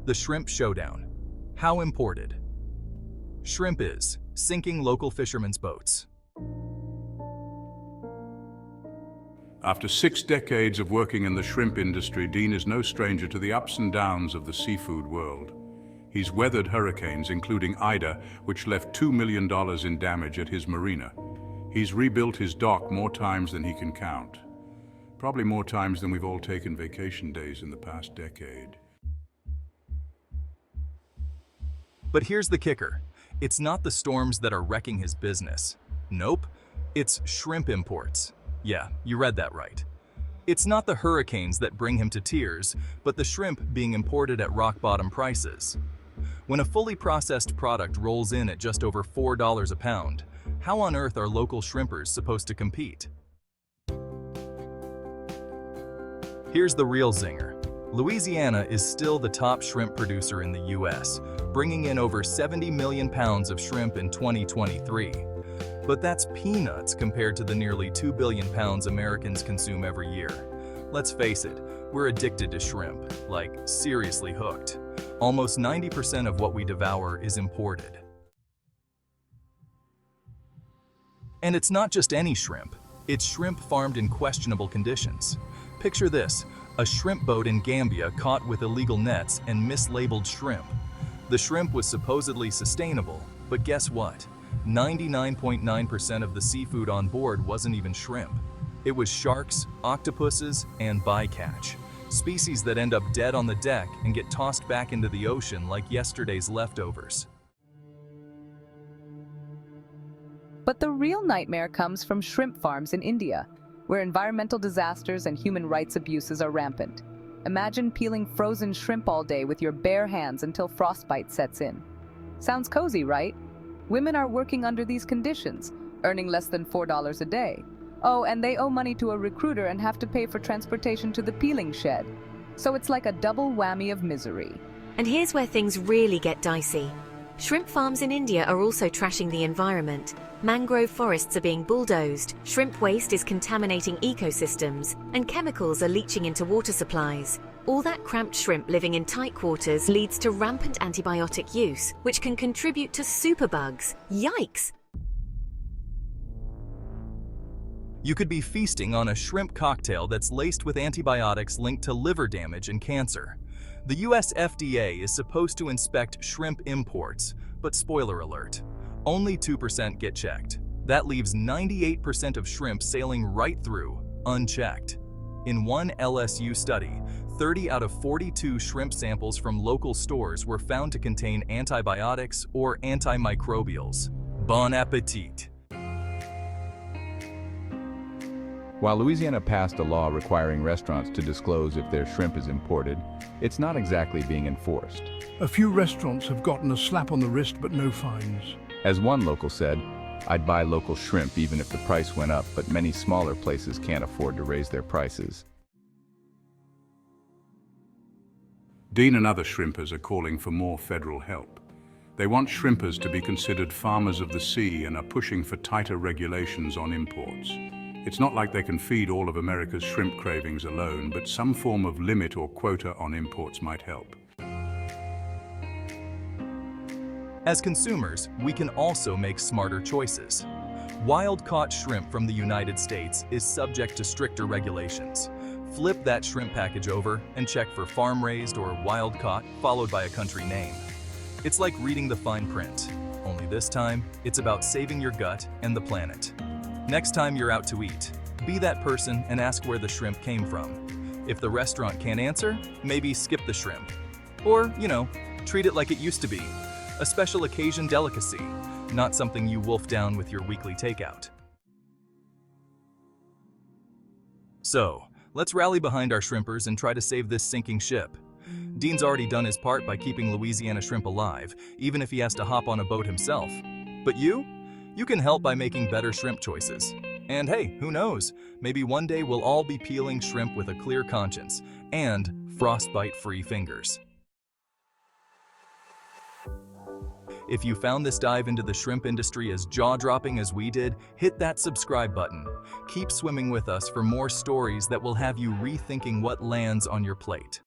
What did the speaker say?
The Shrimp Showdown. How imported? Shrimp is sinking local fishermen's boats. After 6 decades of working in the shrimp industry, Dean is no stranger to the ups and downs of the seafood world. He's weathered hurricanes, including Ida, which left $2 million in damage at his marina. He's rebuilt his dock more times than he can count. Probably more times than we've all taken vacation days in the past decade. But here's the kicker. It's not the storms that are wrecking his business. Nope, it's shrimp imports. Yeah, you read that right. It's not the hurricanes that bring him to tears, but the shrimp being imported at rock-bottom prices. When a fully processed product rolls in at just over $4 a pound, how on earth are local shrimpers supposed to compete? Here's the real zinger. Louisiana is still the top shrimp producer in the US, bringing in over 70 million pounds of shrimp in 2023. But that's peanuts compared to the nearly 2 billion pounds Americans consume every year. Let's face it, we're addicted to shrimp, like seriously hooked. Almost 90% of what we devour is imported. And it's not just any shrimp, it's shrimp farmed in questionable conditions. Picture this, a shrimp boat in Gambia caught with illegal nets and mislabeled shrimp. The shrimp was supposedly sustainable, but guess what? 99.9% of the seafood on board wasn't even shrimp. It was sharks, octopuses, and bycatch, species that end up dead on the deck and get tossed back into the ocean like yesterday's leftovers. But the real nightmare comes from shrimp farms in India, where environmental disasters and human rights abuses are rampant. Imagine peeling frozen shrimp all day with your bare hands until frostbite sets in. Sounds cozy, right? Women are working under these conditions, earning less than $4 a day. Oh, and they owe money to a recruiter and have to pay for transportation to the peeling shed. So it's like a double whammy of misery. And here's where things really get dicey. Shrimp farms in India are also trashing the environment. Mangrove forests are being bulldozed, shrimp waste is contaminating ecosystems, and chemicals are leaching into water supplies. All that cramped shrimp living in tight quarters leads to rampant antibiotic use, which can contribute to superbugs. Yikes! You could be feasting on a shrimp cocktail that's laced with antibiotics linked to liver damage and cancer. The US FDA is supposed to inspect shrimp imports, but spoiler alert, only 2% get checked. That leaves 98% of shrimp sailing right through, unchecked. In one LSU study, 30 out of 42 shrimp samples from local stores were found to contain antibiotics or antimicrobials. Bon appetit! While Louisiana passed a law requiring restaurants to disclose if their shrimp is imported, it's not exactly being enforced. A few restaurants have gotten a slap on the wrist but no fines. As one local said, "I'd buy local shrimp even if the price went up, but many smaller places can't afford to raise their prices." Dean and other shrimpers are calling for more federal help. They want shrimpers to be considered farmers of the sea and are pushing for tighter regulations on imports. It's not like they can feed all of America's shrimp cravings alone, but some form of limit or quota on imports might help. As consumers, we can also make smarter choices. Wild-caught shrimp from the United States is subject to stricter regulations. Flip that shrimp package over and check for farm-raised or wild-caught, followed by a country name. It's like reading the fine print, only this time, it's about saving your gut and the planet. Next time you're out to eat, be that person and ask where the shrimp came from. If the restaurant can't answer, maybe skip the shrimp. Or, treat it like it used to be, a special occasion delicacy, not something you wolf down with your weekly takeout. So, let's rally behind our shrimpers and try to save this sinking ship. Dean's already done his part by keeping Louisiana shrimp alive, even if he has to hop on a boat himself. But you? You can help by making better shrimp choices. And hey, who knows? Maybe one day we'll all be peeling shrimp with a clear conscience and frostbite-free fingers. If you found this dive into the shrimp industry as jaw-dropping as we did, hit that subscribe button. Keep swimming with us for more stories that will have you rethinking what lands on your plate.